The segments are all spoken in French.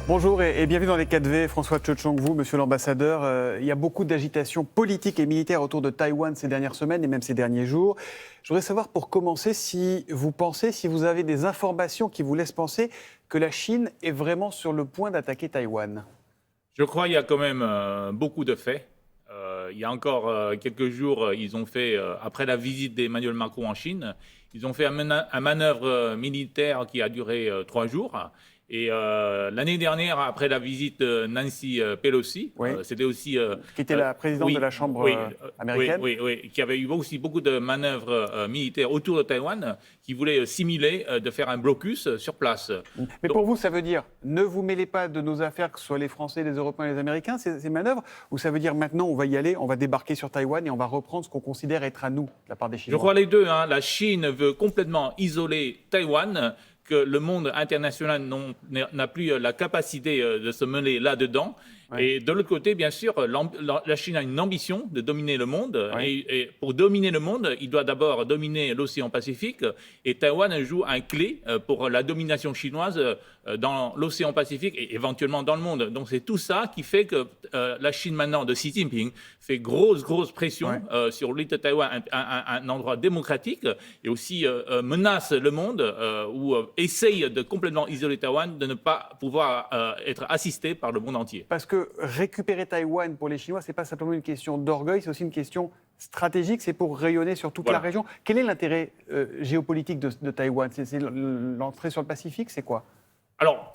Bonjour et bienvenue dans les 4V. François Tchotchongwu, monsieur l'ambassadeur. Il y a beaucoup d'agitation politique et militaire autour de Taïwan ces dernières semaines et même ces derniers jours. Je voudrais savoir pour commencer si vous avez des informations qui vous laissent penser que la Chine est vraiment sur le point d'attaquer Taïwan. Je crois qu'il y a quand même beaucoup de faits. Il y a encore quelques jours, ils ont fait, après la visite d'Emmanuel Macron en Chine, ils ont fait un manœuvre militaire qui a duré 3 jours. Et l'année dernière, après la visite de Nancy Pelosi, Oui. c'était aussi... Qui était la présidente de la Chambre américaine. Oui, qui avait eu aussi beaucoup de manœuvres militaires autour de Taïwan, qui voulaient simuler de faire un blocus sur place. Mais pour vous, ça veut dire ne vous mêlez pas de nos affaires, que ce soit les Français, les Européens et les Américains, ces manœuvres, ou ça veut dire maintenant on va y aller, on va débarquer sur Taïwan et on va reprendre ce qu'on considère être à nous, de la part des Chinois? Je crois les deux. La Chine veut complètement isoler Taïwan, que le monde international n'a plus la capacité de se mêler là-dedans. Ouais. Et de l'autre côté, bien sûr, la Chine a une ambition de dominer le monde. Ouais. Et pour dominer le monde, il doit d'abord dominer l'océan Pacifique. Et Taïwan joue un clé pour la domination chinoise dans l'océan Pacifique et éventuellement dans le monde. Donc c'est tout ça qui fait que la Chine maintenant de Xi Jinping fait grosse pression sur l'île de Taïwan, un endroit démocratique, et aussi menace le monde ou essaye de complètement isoler Taïwan, de ne pas pouvoir être assisté par le monde entier. Parce que récupérer Taïwan pour les Chinois, ce n'est pas simplement une question d'orgueil, c'est aussi une question stratégique, c'est pour rayonner sur toute la région. Quel est l'intérêt géopolitique de Taïwan? C'est l'entrée sur le Pacifique, c'est quoi? Alors,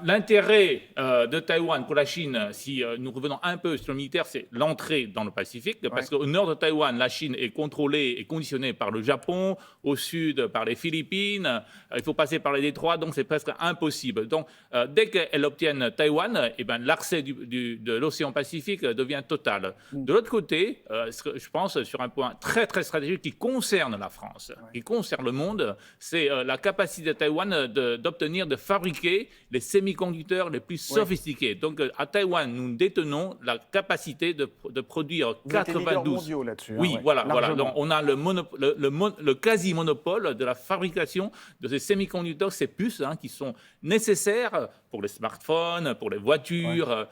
l'intérêt de Taïwan pour la Chine, si nous revenons un peu sur le militaire, c'est l'entrée dans le Pacifique, parce qu'au nord de Taïwan, la Chine est contrôlée et conditionnée par le Japon, au sud par les Philippines, il faut passer par les détroits, donc c'est presque impossible. Donc, dès qu'elle obtienne Taïwan, l'accès de l'océan Pacifique devient total. De l'autre côté, je pense sur un point très stratégique qui concerne la France, qui concerne le monde, c'est la capacité de Taïwan d'obtenir, de fabriquer les semi-conducteurs les plus sophistiqués. Donc, à Taïwan, nous détenons la capacité de produire 92... mondiaux là-dessus. Oui, voilà. Donc, on a le quasi-monopole de la fabrication de ces semi-conducteurs, ces puces qui sont nécessaires pour les smartphones, pour les voitures,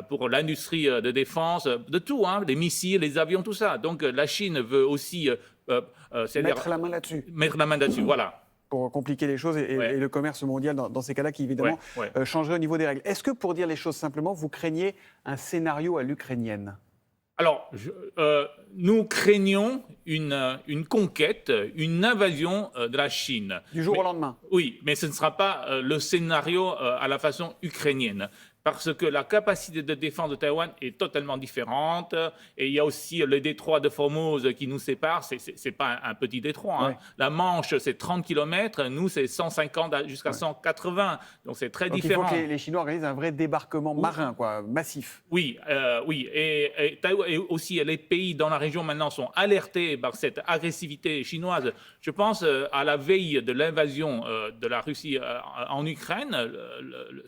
pour l'industrie de défense, de tout, les missiles, les avions, tout ça. Donc, la Chine veut aussi... mettre la main là-dessus. Mettre la main là-dessus, voilà. Pour compliquer les choses et le commerce mondial dans ces cas-là qui évidemment changerait au niveau des règles. Est-ce que pour dire les choses simplement, vous craignez un scénario à l'ukrainienne? Alors, nous craignons une conquête, une invasion de la Chine. Du jour au lendemain? Oui, mais ce ne sera pas le scénario à la façon ukrainienne. Parce que la capacité de défense de Taïwan est totalement différente. Et il y a aussi le détroit de Formose qui nous sépare. Ce n'est pas un petit détroit. La Manche, c'est 30 km. Nous, c'est 150 jusqu'à 180. Donc, c'est très différent. Il faut que les Chinois organisent un vrai débarquement marin, massif. Oui. Et aussi, les pays dans la région maintenant sont alertés par cette agressivité chinoise. Je pense à la veille de l'invasion de la Russie en Ukraine.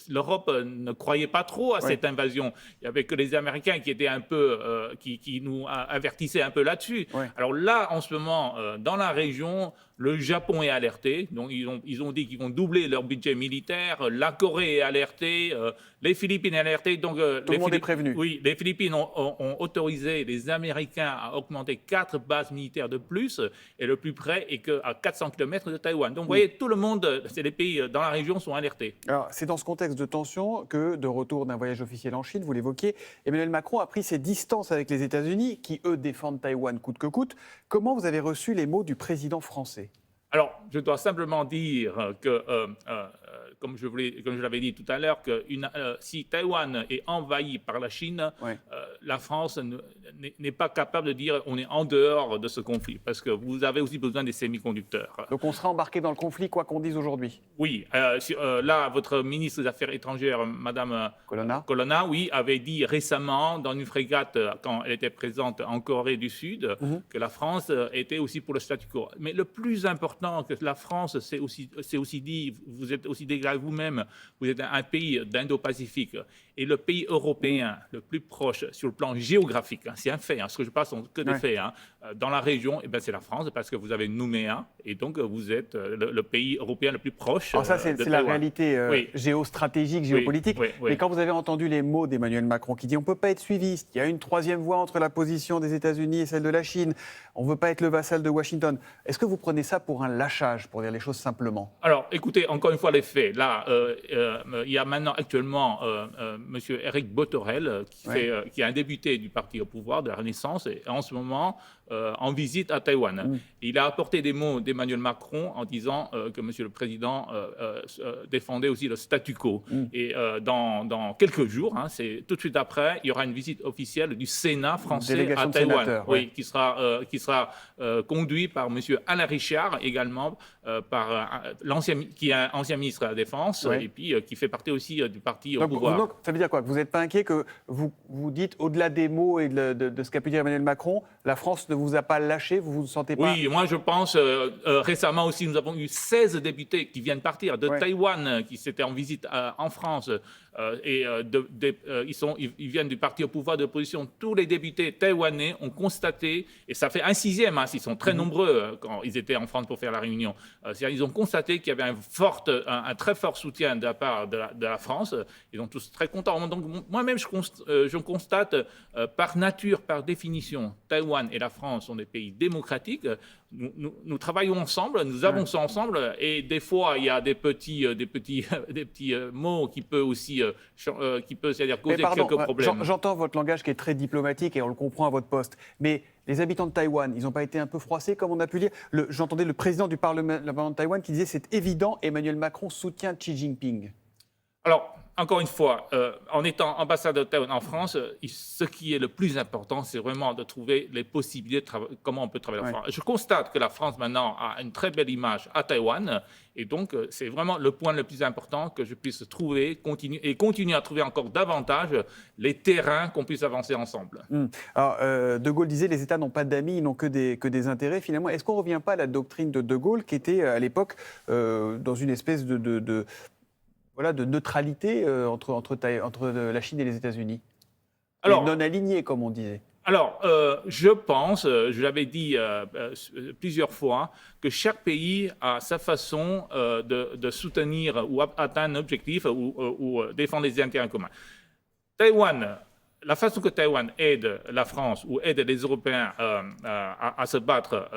L'Europe ne croyait pas trop à cette invasion. Il n'y avait que les Américains qui étaient un peu, qui nous avertissaient un peu là-dessus. Alors là, en ce moment, dans la région, le Japon est alerté. Donc ils ont dit qu'ils vont doubler leur budget militaire. La Corée est alertée. Les Philippines est alertée. Donc tout le monde est prévenu. Oui, les Philippines ont autorisé les Américains à augmenter 4 bases militaires de plus. Et le plus près est qu'à 400 km de Taïwan. Donc vous voyez, tout le monde, les pays dans la région sont alertés. Alors c'est dans ce contexte de tension que, de retour d'un voyage officiel en Chine, vous l'évoquiez, Emmanuel Macron a pris ses distances avec les États-Unis, qui eux défendent Taïwan coûte que coûte. Comment vous avez reçu les mots du président français? Alors, je dois simplement dire que, comme je l'avais dit tout à l'heure, que si Taïwan est envahi par la Chine, la France n'est pas capable de dire on est en dehors de ce conflit, parce que vous avez aussi besoin des semi-conducteurs. Donc on sera embarqué dans le conflit, quoi qu'on dise aujourd'hui? Oui. Là, votre ministre des Affaires étrangères, Madame Colonna, avait dit récemment dans une frégate, quand elle était présente en Corée du Sud, que la France était aussi pour le statu quo. Mais le plus important que la France s'est aussi dit, vous êtes aussi dégradé car vous-même, vous êtes un pays d'Indo-Pacifique et le pays européen le plus proche sur le plan géographique, c'est un fait, ce que je parle sont que des faits, dans la région, c'est la France, parce que vous avez Nouméa, et donc vous êtes le pays européen le plus proche. Alors ça, c'est la réalité géostratégique, géopolitique. Oui. Mais quand vous avez entendu les mots d'Emmanuel Macron qui dit on ne peut pas être suiviste, il y a une troisième voie entre la position des États-Unis et celle de la Chine, on ne veut pas être le vassal de Washington, est-ce que vous prenez ça pour un lâchage, pour dire les choses simplement? Alors, écoutez, encore une fois, les faits. Là, il y a maintenant actuellement M. Éric Bothorel, qui est un député du parti au pouvoir, de la Renaissance, et en ce moment en visite à Taïwan. Il a apporté des mots d'Emmanuel Macron en disant que M. le Président défendait aussi le statu quo. Et dans quelques jours, c'est tout de suite après, il y aura une visite officielle du Sénat français à Taïwan, qui sera conduit par M. Alain Richard, également qui est un ancien ministre de la Défense, et puis qui fait partie aussi du parti au pouvoir. Donc, ça veut dire quoi? Que vous n'êtes pas inquiet que vous dites, au-delà des mots et de ce qu'a pu dire Emmanuel Macron, la France ne vous a pas lâché, vous ne vous sentez pas? Oui, moi je pense, récemment aussi, nous avons eu 16 députés qui viennent partir de Taïwan, qui s'étaient en visite en France, ils viennent du parti au pouvoir de l'opposition. Tous les députés taïwanais ont constaté, et ça fait un sixième, ils sont très nombreux quand ils étaient en France pour faire la réunion, ils ont constaté qu'il y avait un très fort soutien de la part de la France. Ils sont tous très contents. Donc moi-même, je constate, par nature, par définition, Taïwan et la France sont des pays démocratiques. Nous travaillons ensemble, nous avançons ensemble, et des fois il y a des petits mots qui peuvent aussi c'est-à-dire causer quelques problèmes. J'entends votre langage qui est très diplomatique et on le comprend à votre poste, mais les habitants de Taïwan, ils n'ont pas été un peu froissés, comme on a pu lire? J'entendais le président du Parlement de Taïwan qui disait c'est évident, Emmanuel Macron soutient Xi Jinping. Alors, encore une fois, en étant ambassadeur de Taïwan en France, ce qui est le plus important, c'est vraiment de trouver les possibilités de comment on peut travailler en France. Je constate que la France, maintenant, a une très belle image à Taïwan, et donc c'est vraiment le point le plus important que je puisse trouver, continuer à trouver encore davantage les terrains qu'on puisse avancer ensemble. Alors, De Gaulle disait les États n'ont pas d'amis, ils n'ont que des intérêts. Finalement, est-ce qu'on ne revient pas à la doctrine de Gaulle, qui était à l'époque dans une espèce de neutralité entre la Chine et les États-Unis, non alignés, comme on disait? Alors, je pense, je l'avais dit plusieurs fois, que chaque pays a sa façon de soutenir ou atteindre un objectif ou défendre les intérêts communs. Taïwan, la façon que Taïwan aide la France ou aide les Européens à se battre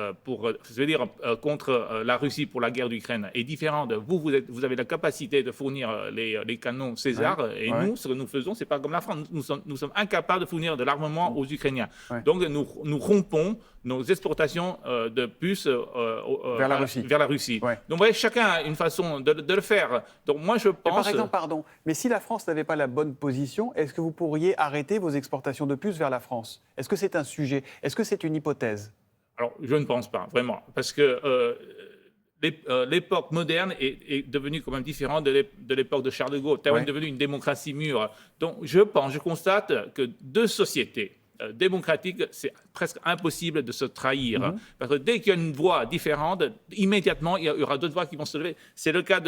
contre la Russie pour la guerre d'Ukraine est différente. Vous avez la capacité de fournir les canons César, et nous, ce que nous faisons, c'est pas comme la France. Nous sommes incapables de fournir de l'armement aux Ukrainiens. Donc nous rompons nos exportations de puces vers la Russie. Donc vous voyez, chacun a une façon de le faire. Donc moi je pense... Par exemple, pardon, mais si la France n'avait pas la bonne position, est-ce que vous pourriez arrêter vos exportations de puces vers la France? Est-ce que c'est un sujet? Est-ce que c'est une hypothèse? Alors, je ne pense pas, vraiment. Parce que l'époque moderne est devenue quand même différente de l'époque de Charles de Gaulle. Taïwan est devenu une démocratie mûre. Donc, je constate que deux sociétés démocratique, c'est presque impossible de se trahir. Parce que dès qu'il y a une voix différente, immédiatement, il y aura d'autres voix qui vont se lever. C'est le cas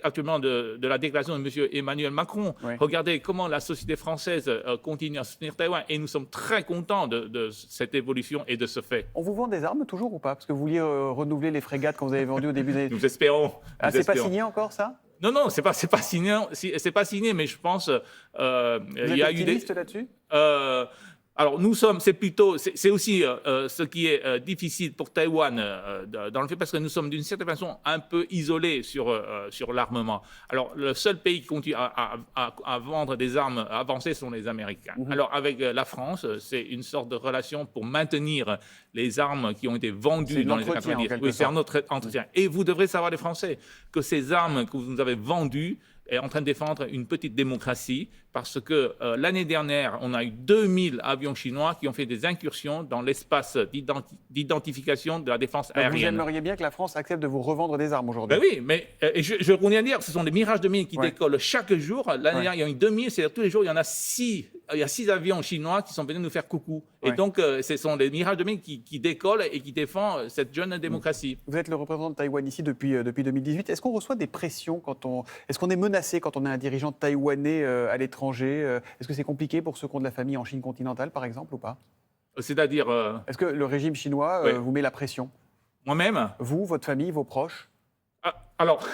actuellement de la déclaration de M. Emmanuel Macron. Regardez comment la société française continue à soutenir Taïwan. Et nous sommes très contents de cette évolution et de ce fait. On vous vend des armes toujours ou pas? Parce que vous vouliez renouveler les frégates qu'on vous avez vendues au début des années. Nous espérons. C'est pas signé encore, ça? Non, c'est pas signé, mais je pense vous êtes optimiste là-dessus? Alors c'est aussi ce qui est difficile pour Taïwan dans le fait parce que nous sommes d'une certaine façon un peu isolés sur l'armement. Alors le seul pays qui continue à vendre des armes avancées sont les Américains. Alors avec la France, c'est une sorte de relation pour maintenir les armes qui ont été vendues dans les années 90. Oui, c'est un autre entretien. Et vous devrez savoir, les Français, que ces armes que vous nous avez vendues est en train de défendre une petite démocratie parce que l'année dernière, on a eu 2000 avions chinois qui ont fait des incursions dans l'espace d'identification de la défense aérienne. Vous aimeriez bien que la France accepte de vous revendre des armes aujourd'hui? Ben oui, mais je continue à dire, ce sont des Mirage 2000 qui décollent chaque jour. L'année dernière, il y en a eu 2000, c'est-à-dire tous les jours, il y en a 6 il y a 6 avions chinois qui sont venus nous faire coucou. Ouais. Et donc, ce sont les Mirage 2000 qui décollent et qui défendent cette jeune démocratie. Vous êtes le représentant de Taïwan ici depuis 2018. Est-ce qu'on reçoit des pressions Est-ce qu'on est menacé quand on est un dirigeant taïwanais à l'étranger Est-ce que c'est compliqué pour ceux qui ont de la famille en Chine continentale, par exemple, ou pas? C'est-à-dire, Est-ce que le régime chinois Oui. vous met la pression? moi-même, Vous, votre famille, vos proches? alors,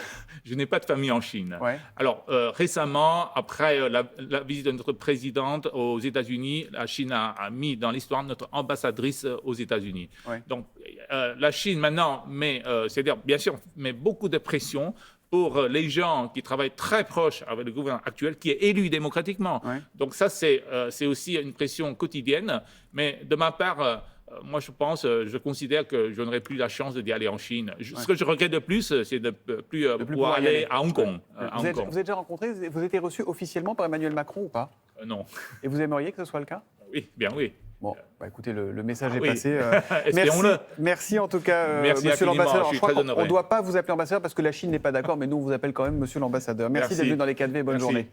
je n'ai pas de famille en Chine. Ouais. Alors, récemment, après la visite de notre présidente aux États-Unis, la Chine a mis dans l'histoire notre ambassadrice aux États-Unis. Ouais. Donc, la Chine maintenant c'est-à-dire, bien sûr, met beaucoup de pression pour les gens qui travaillent très proches avec le gouvernement actuel, qui est élu démocratiquement. Ouais. Donc ça, c'est aussi une pression quotidienne. Mais de ma part, moi, je considère que je n'aurai plus la chance d'y aller en Chine. Ce que je regrette de plus, c'est de ne plus pouvoir pouvoir y aller. aller à Hong Kong. Vous êtes déjà rencontré, vous avez été reçu officiellement par Emmanuel Macron ou pas? Non. Et vous aimeriez que ce soit le cas? Oui, bien oui. Bon, écoutez, le message est Oui. passé. Espérons-le. Merci en tout cas, Merci monsieur infiniment, l'ambassadeur. je suis crois très qu'on honoré. ne doit pas vous appeler ambassadeur parce que la Chine n'est pas d'accord, mais nous, on vous appelle quand même monsieur l'ambassadeur. Merci d'être venu dans les 4V, bonne Merci. journée.